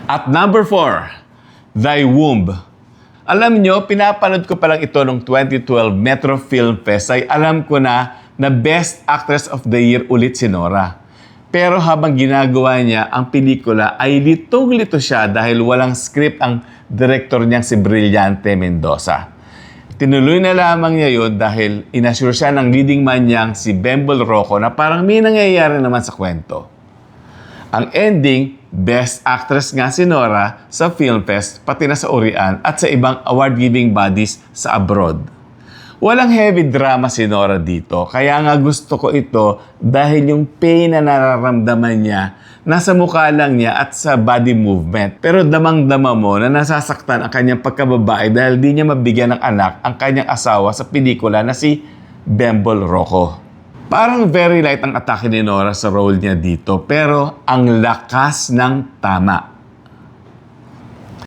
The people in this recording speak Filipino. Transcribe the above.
At number 4, Thy Womb. Alam nyo, pinapanood ko pa lang ito noong 2012 Metro Film Fest ay alam ko na Best Actress of the Year ulit si Nora. Pero habang ginagawa niya ang pelikula ay litong-lito siya dahil walang script ang director niyang si Brillante Mendoza. Tinuloy na lamang niya yun dahil inassure siya ng leading man niyang si Bembol Rocco na parang may nangyayari naman sa kwento. Ang ending, Best Actress nga si Nora sa Film Fest, pati na sa Orian at sa ibang award-giving bodies sa abroad. Walang heavy drama si Nora dito, kaya nga gusto ko ito dahil yung pain na nararamdaman niya nasa mukha lang niya at sa body movement. Pero damang-dama mo na nasasaktan ang kanyang pagkababae dahil di niya mabigyan ng anak ang kanyang asawa sa pelikula na si Bembol Rocco. Parang very light ang atake ni Nora sa role niya dito pero ang lakas ng tama.